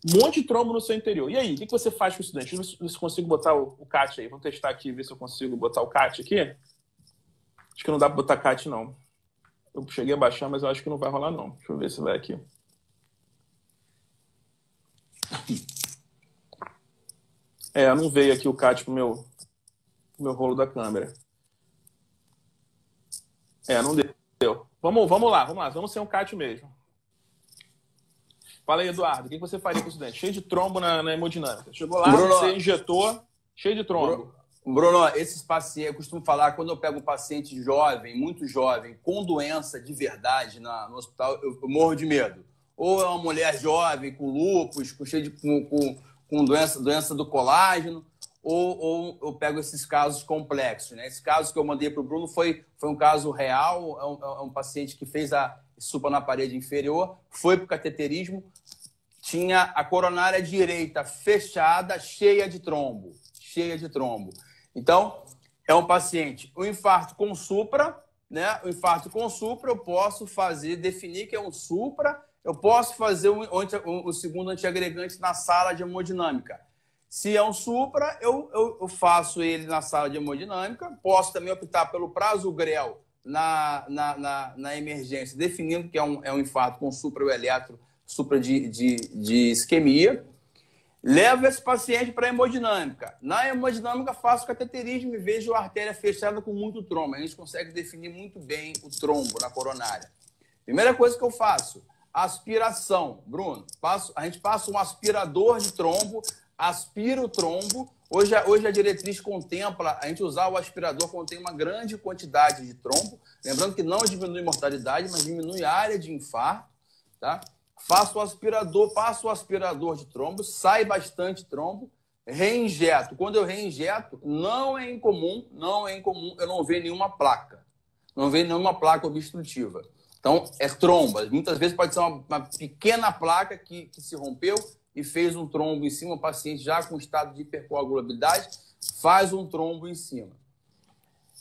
Um monte de trombo no seu interior. E aí, o que você faz com o estudante? Deixa eu ver se eu consigo botar o CAT aí. Vamos testar aqui, ver se eu consigo botar o CAT aqui. Acho que não dá para botar CAT, não. Eu cheguei a baixar, mas eu acho que não vai rolar, não. Deixa eu ver se vai aqui. Não veio aqui o CAT pro meu rolo da câmera. Não deu. Vamos lá. Vamos ser um CAT mesmo. Fala aí, Eduardo, o que você faria com o estudante? Cheio de trombo na hemodinâmica. Chegou lá, Bruno, você injetou, cheio de trombo. Bruno, esses pacientes, eu costumo falar, quando eu pego um paciente jovem, muito jovem, com doença de verdade no hospital, eu morro de medo. Ou é uma mulher jovem, com lúpus, com doença do colágeno, ou eu pego esses casos complexos, né? Esse caso que eu mandei para o Bruno foi um caso real, é um paciente que fez a supra na parede inferior, foi para o cateterismo, tinha a coronária direita fechada, cheia de trombo. Então, É um paciente, o infarto com supra, né? O infarto com supra, eu posso definir que é um supra, eu posso fazer o segundo antiagregante na sala de hemodinâmica. Se é um supra, eu faço ele na sala de hemodinâmica, posso também optar pelo prasugrel na emergência, definindo que é um infarto com supra ou eletro, supra de isquemia. Levo esse paciente para a hemodinâmica. Na hemodinâmica, faço cateterismo e vejo a artéria fechada com muito trombo. A gente consegue definir muito bem o trombo na coronária. Primeira coisa que eu faço, aspiração. Bruno, a gente passa um aspirador de trombo, aspira o trombo. Hoje a diretriz contempla a gente usar o aspirador quando tem uma grande quantidade de trombo. Lembrando que não diminui mortalidade, mas diminui a área de infarto, tá? Passo o aspirador de trombo, sai bastante trombo, reinjeto. Quando eu reinjeto, não é incomum eu não ver nenhuma placa. Não ver nenhuma placa obstrutiva. Então, é tromba. Muitas vezes pode ser uma pequena placa que se rompeu e fez um trombo em cima. O paciente já com estado de hipercoagulabilidade faz um trombo em cima.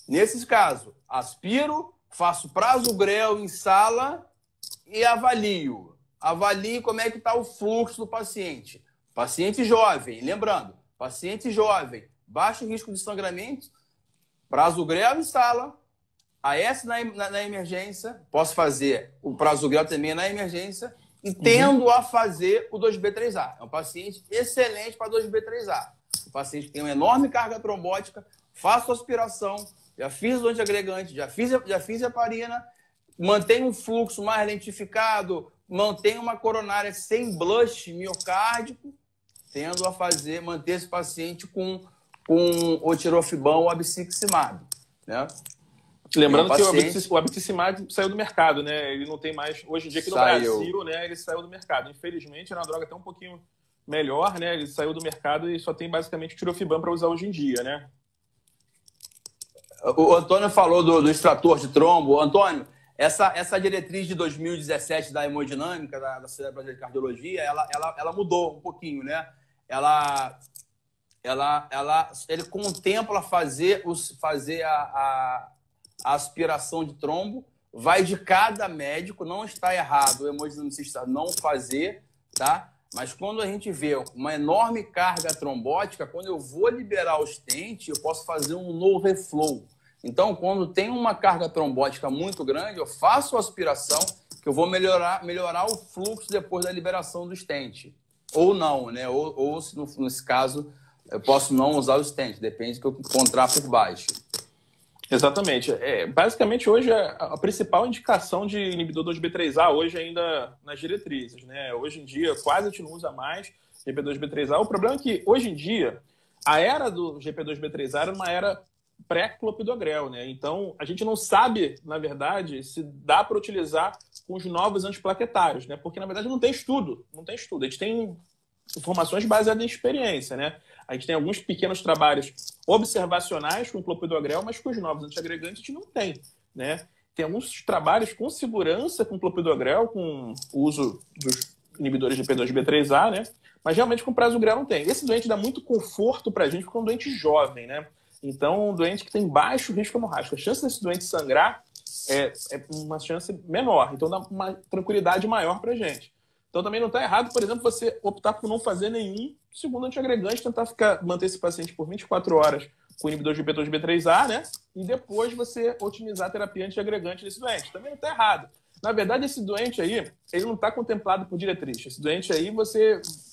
Nesses casos, aspiro, faço prasugrel em sala e avalio. Avalie como é que está o fluxo do paciente. Paciente jovem, lembrando, paciente jovem, baixo risco de sangramento, prasugrel em sala, AS na emergência, posso fazer o prasugrel também na emergência e tendo a fazer o 2B3A. É um paciente excelente para 2B3A. O paciente tem uma enorme carga trombótica, faço aspiração, já fiz o antiagregante, já fiz a heparina, mantenho um fluxo mais lentificado, mantenho uma coronária sem blush miocárdico, tendo a manter esse paciente com o tirofibam ou abciximab, né? Lembrando que o abciximab saiu do mercado, né? Ele não tem mais... Hoje em dia aqui no Brasil, né, ele saiu do mercado. Infelizmente, era uma droga até um pouquinho melhor, né? Ele saiu do mercado e só tem basicamente o tirofibam para usar hoje em dia, né? O Antônio falou do extrator de trombo. Antônio, essa diretriz de 2017 da hemodinâmica, da Sociedade Brasileira de Cardiologia, ela mudou um pouquinho, né? Ele contempla fazer a aspiração de trombo, vai de cada médico, não está errado o hemodinamicista não fazer, tá? Mas quando a gente vê uma enorme carga trombótica, quando eu vou liberar o stent, eu posso fazer um no reflow. Então, quando tem uma carga trombótica muito grande, eu faço a aspiração, que eu vou melhorar o fluxo depois da liberação do stent. Ou não, né? Ou se nesse caso, eu posso não usar o stent, depende do que eu encontrar por baixo. Exatamente. Basicamente, hoje, a principal indicação de inibidor 2B3A, hoje ainda nas diretrizes, né? Hoje em dia, quase a gente não usa mais GP2B3A. O problema é que, hoje em dia, a era do GP2B3A era uma era pré-clopidogrel, né? Então, a gente não sabe, na verdade, se dá para utilizar com os novos antiplaquetários, né? Porque, na verdade, não tem estudo. A gente tem informações baseadas em experiência, né? A gente tem alguns pequenos trabalhos observacionais com clopidogrel, mas com os novos antiagregantes a gente não tem, né? Tem alguns trabalhos com segurança com clopidogrel, com o uso dos inibidores de P2B3A, né? Mas realmente com prasugrel não tem. Esse doente dá muito conforto para a gente porque é um doente jovem, né? Então, um doente que tem baixo risco hemorrágico. A chance desse doente sangrar é uma chance menor. Então, dá uma tranquilidade maior para a gente. Então, também não está errado, por exemplo, você optar por não fazer nenhum segundo antiagregante, tentar manter esse paciente por 24 horas com inibidor de P2B3A, né? E depois você otimizar a terapia antiagregante desse doente. Também não está errado. Na verdade, esse doente aí, ele não está contemplado por diretriz. Esse doente aí,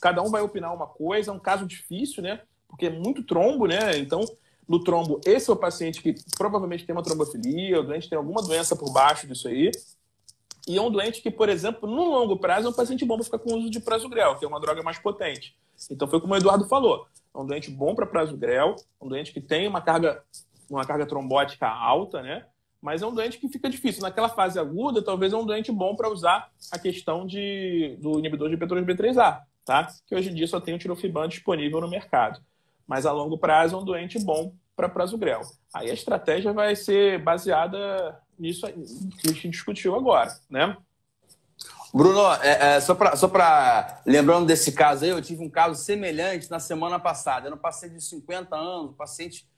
cada um vai opinar uma coisa, é um caso difícil, né? Porque é muito trombo, né? Então, no trombo, esse é o paciente que provavelmente tem uma trombofilia, o doente tem alguma doença por baixo disso aí. E é um doente que, por exemplo, no longo prazo, é um paciente bom para ficar com o uso de prasugrel, que é uma droga mais potente. Então, foi como o Eduardo falou. É um doente bom para prasugrel, um doente que tem uma carga trombótica alta, né? Mas é um doente que fica difícil. Naquela fase aguda, talvez é um doente bom para usar a questão do inibidor de P2B3A, tá? Que hoje em dia só tem o tirofibam disponível no mercado. Mas a longo prazo é um doente bom para prasugrel. Aí a estratégia vai ser baseada nisso que a gente discutiu agora, né? Bruno, só para lembrando desse caso aí, eu tive um caso semelhante na semana passada. Era um paciente de 50 anos, paciente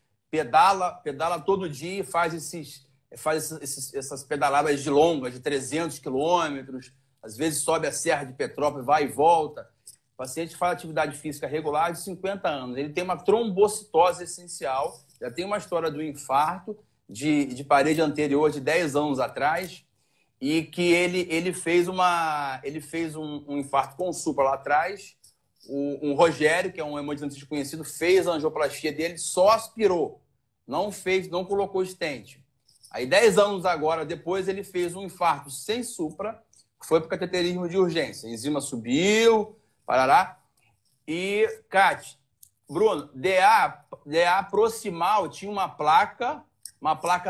pedala todo dia, faz essas pedaladas de longas, de 300 quilômetros, às vezes sobe a Serra de Petrópolis, vai e volta. O paciente faz atividade física regular de 50 anos. Ele tem uma trombocitose essencial, já tem uma história do infarto de parede anterior de 10 anos atrás, e que ele fez um infarto com supra lá atrás. O Rogério, que é um hemodinamicista conhecido, fez a angioplastia dele, só aspirou, não colocou stent. Aí 10 anos agora depois ele fez um infarto sem supra, que foi para o cateterismo de urgência. A enzima subiu, parará. E, Cátia, Bruno, DA proximal tinha uma placa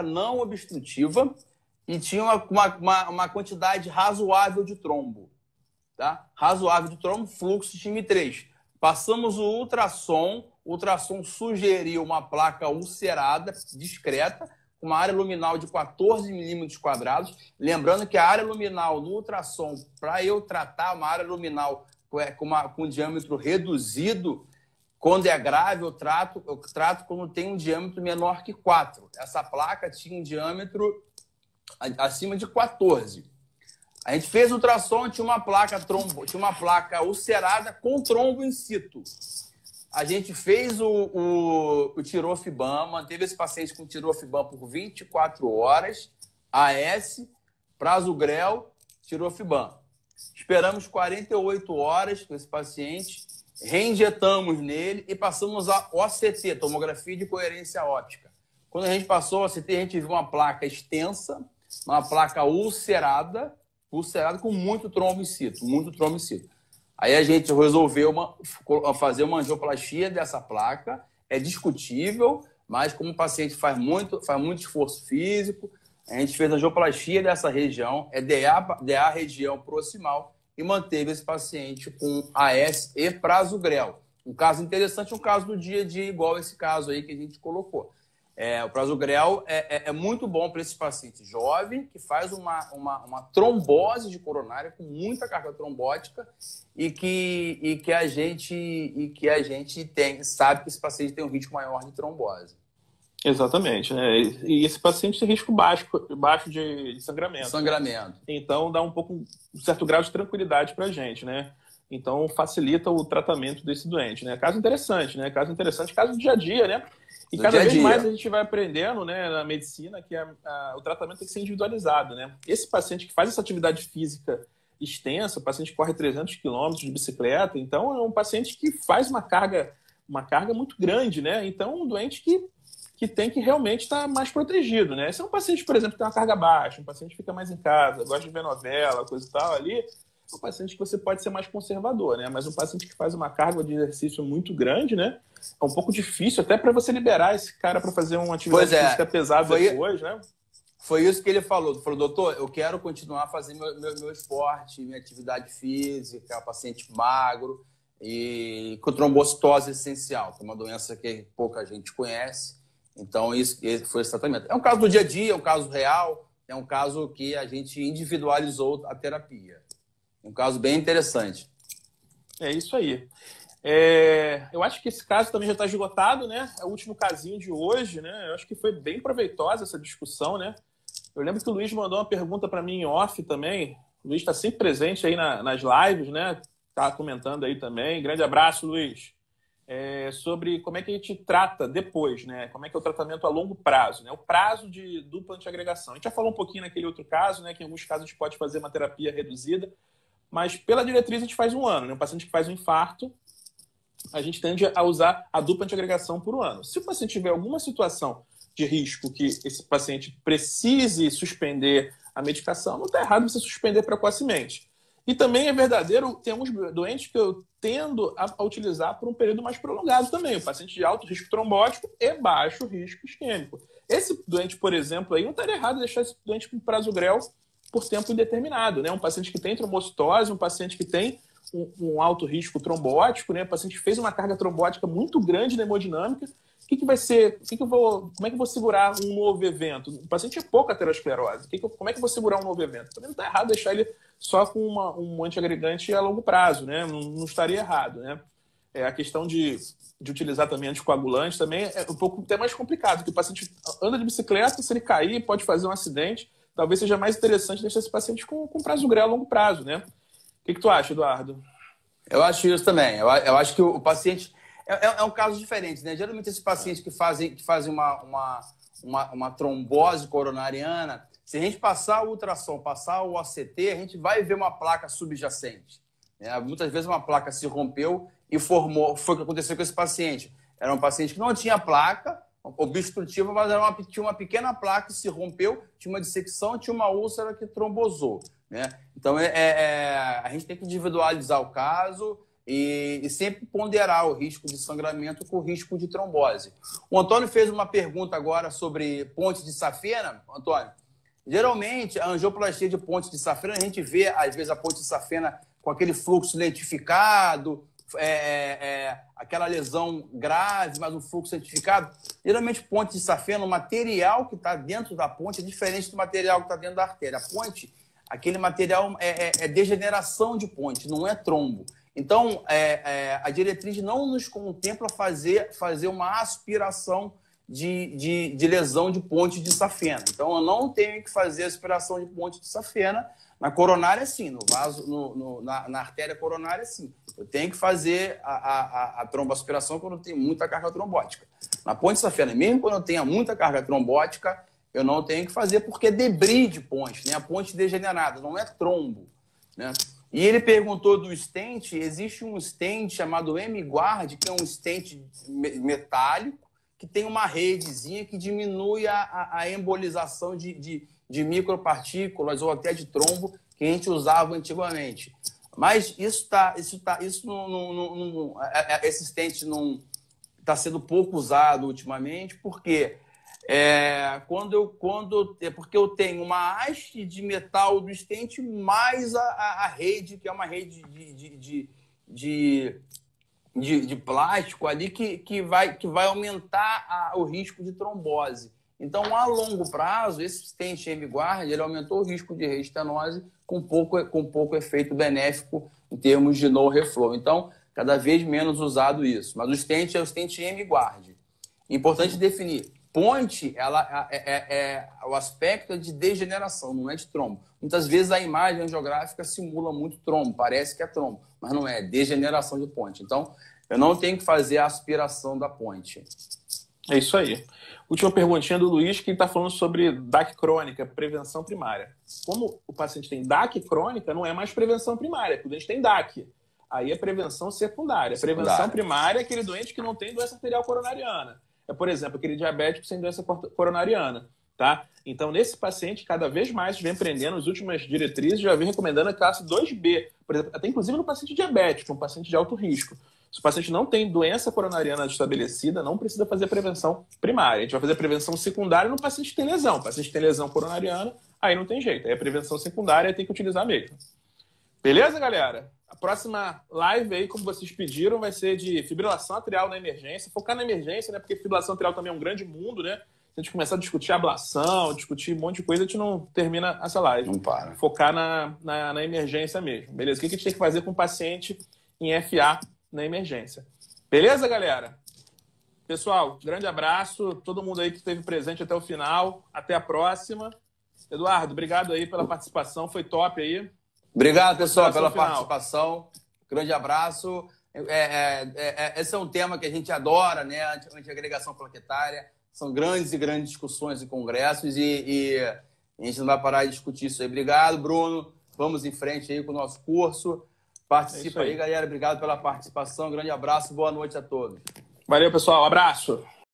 não obstrutiva e tinha uma quantidade razoável de trombo. Tá? Razoável de trombo, fluxo time 3. Passamos o ultrassom sugeriu uma placa ulcerada, discreta, com uma área luminal de 14 milímetros quadrados. Lembrando que a área luminal no ultrassom, para eu tratar uma área luminal com um diâmetro reduzido, quando é grave, eu trato quando tem um diâmetro menor que 4. Essa placa tinha um diâmetro acima de 14. A gente fez ultrassom, tinha uma placa ulcerada com trombo in situ. A gente fez o tirofibam, manteve esse paciente com tirofibam por 24 horas, AS, prasugrel, tirofibam. Esperamos 48 horas com esse paciente, reinjetamos nele e passamos a OCT, tomografia de coerência óptica. Quando a gente passou a OCT, a gente viu uma placa extensa, uma placa ulcerada com muito trombo in situ, Aí a gente resolveu fazer uma angioplastia dessa placa. É discutível, mas como o paciente faz muito esforço físico, a gente fez a angioplastia dessa região, DA região proximal, e manteve esse paciente com AS e prasugrel. Um caso interessante, um caso do dia a dia, igual esse caso aí que a gente colocou. O prasugrel é muito bom para esse paciente jovem que faz uma trombose de coronária com muita carga trombótica e que a gente sabe que esse paciente tem um risco maior de trombose. Exatamente, né? E esse paciente tem risco baixo de sangramento. Então dá um certo grau de tranquilidade para a gente, né? Então facilita o tratamento desse doente, né? Caso interessante, caso do dia a dia, né? E cada vez mais a gente vai aprendendo, né, na medicina que o tratamento tem que ser individualizado, né? Esse paciente que faz essa atividade física extensa, o paciente que corre 300 quilômetros de bicicleta, então é um paciente que faz uma carga muito grande, né? Então um doente que tem que realmente estar mais protegido, né? Se é um paciente, por exemplo, que tem uma carga baixa, um paciente que fica mais em casa, gosta de ver novela, coisa e tal, ali, é um paciente que você pode ser mais conservador, né? Mas um paciente que faz uma carga de exercício muito grande, né? É um pouco difícil até para você liberar esse cara para fazer uma atividade física pesada depois, né? Foi isso que ele falou. Ele falou, doutor, eu quero continuar fazendo meu esporte, minha atividade física, paciente magro e com trombocitose essencial, que é uma doença que pouca gente conhece. Então, esse foi esse tratamento. É um caso do dia a dia, é um caso real, é um caso que a gente individualizou a terapia. Um caso bem interessante. É isso aí. Eu acho que esse caso também já está esgotado, né? É o último casinho de hoje, né? Eu acho que foi bem proveitosa essa discussão, né? Eu lembro que o Luiz mandou uma pergunta para mim em off também. O Luiz está sempre presente aí nas lives, né? Está comentando aí também. Grande abraço, Luiz. Sobre como é que a gente trata depois, né? Como é que é o tratamento a longo prazo, né? O prazo de dupla antiagregação. A gente já falou um pouquinho naquele outro caso, né? Que em alguns casos a gente pode fazer uma terapia reduzida, mas pela diretriz a gente faz 1 ano, né? Um paciente que faz um infarto, a gente tende a usar a dupla antiagregação por 1 ano. Se o paciente tiver alguma situação de risco que esse paciente precise suspender a medicação, não está errado você suspender precocemente. E também é verdadeiro, tem alguns doentes que eu tendo a utilizar por um período mais prolongado também. O paciente de alto risco trombótico e baixo risco isquêmico. Esse doente, por exemplo, aí não estaria errado deixar esse doente com prasugrel por tempo indeterminado, né? Um paciente que tem trombocitose, um paciente que tem um alto risco trombótico, né? O paciente fez uma carga trombótica muito grande na hemodinâmica. Como é que eu vou segurar um novo evento? O paciente é pouca aterosclerose. Como é que eu vou segurar um novo evento? Também não está errado deixar ele só com um antiagregante a longo prazo, né? Não estaria errado, né? a questão de utilizar também anticoagulante também é um pouco até mais complicado, porque o paciente anda de bicicleta, se ele cair, pode fazer um acidente. Talvez seja mais interessante deixar esse paciente com prazo a longo prazo, né? O que tu acha, Eduardo? Eu acho isso também. Eu acho que o paciente... É um caso diferente, né? Geralmente esses pacientes que fazem uma trombose coronariana, se a gente passar o ultrassom, passar o OCT, a gente vai ver uma placa subjacente. Né? Muitas vezes uma placa se rompeu e formou. Foi o que aconteceu com esse paciente. Era um paciente que não tinha placa obstrutiva, mas tinha uma pequena placa que se rompeu, tinha uma dissecção, tinha uma úlcera que trombosou. Né? Então, a gente tem que individualizar o caso e sempre ponderar o risco de sangramento com o risco de trombose. O Antônio fez uma pergunta agora sobre ponte de safena. Antônio, geralmente, a angioplastia de ponte de safena, a gente vê, às vezes, a ponte de safena com aquele fluxo lentificado, aquela lesão grave, mas um fluxo lentificado. Geralmente, ponte de safena, o material que está dentro da ponte é diferente do material que está dentro da artéria. A ponte, aquele material é degeneração de ponte, não é trombo. Então, a diretriz não nos contempla fazer uma aspiração de lesão de ponte de safena. Então, eu não tenho que fazer aspiração de ponte de safena. Na coronária, sim. No vaso, na artéria coronária, sim. Eu tenho que fazer a tromboaspiração quando eu tenho muita carga trombótica. Na ponte de safena, mesmo quando eu tenho muita carga trombótica, eu não tenho que fazer porque é debris de ponte, né? A ponte degenerada, não é trombo, né? E ele perguntou do stent. Existe um stent chamado M-Guard, que é um stent metálico, que tem uma redezinha que diminui a embolização de micropartículas ou até de trombo que a gente usava antigamente. Mas esse stent não está sendo pouco usado ultimamente, porque porque eu tenho uma haste de metal do stent mais a rede, que é uma rede de plástico ali que vai aumentar o risco de trombose. Então, a longo prazo, esse stent M-Guard, ele aumentou o risco de reestenose com pouco efeito benéfico em termos de no reflow. Então, cada vez menos usado isso. Mas o stent é o stent M-Guard. Importante definir. Ponte, ela o aspecto é de degeneração, não é de trombo. Muitas vezes a imagem angiográfica simula muito trombo, parece que é trombo, mas não é degeneração de ponte. Então, eu não tenho que fazer a aspiração da ponte. É isso aí. Última perguntinha do Luiz, que está falando sobre DAC crônica, prevenção primária. Como o paciente tem DAC crônica, não é mais prevenção primária, porque a gente tem DAC. Aí é prevenção secundária. Prevenção primária é aquele doente que não tem doença arterial coronariana. É, por exemplo, aquele diabético sem doença coronariana. Tá? Então, nesse paciente, cada vez mais vem prendendo as últimas diretrizes, já vem recomendando a classe 2B. Por exemplo, até inclusive no paciente diabético, um paciente de alto risco. Se o paciente não tem doença coronariana estabelecida, não precisa fazer prevenção primária. A gente vai fazer prevenção secundária no paciente que tem lesão. O paciente que tem lesão coronariana, aí não tem jeito. Aí a prevenção secundária tem que utilizar mesmo. Beleza, galera? A próxima live aí, como vocês pediram, vai ser de fibrilação atrial na emergência. Focar na emergência, né? Porque fibrilação atrial também é um grande mundo, né? Se a gente começar a discutir ablação, discutir um monte de coisa, a gente não termina essa live. Não para. Focar na emergência mesmo. Beleza? O que a gente tem que fazer com o paciente em FA na emergência? Beleza, galera? Pessoal, grande abraço. Todo mundo aí que esteve presente até o final. Até a próxima. Eduardo, obrigado aí pela participação. Foi top aí. Obrigado, pessoal, pela participação. Grande abraço. Esse é um tema que a gente adora, né? Antiagregação plaquetária. São grandes e grandes discussões em congressos e a gente não vai parar de discutir isso aí. Obrigado, Bruno. Vamos em frente aí com o nosso curso. Participa aí, galera. Obrigado pela participação. Grande abraço. Boa noite a todos. Valeu, pessoal. Um abraço.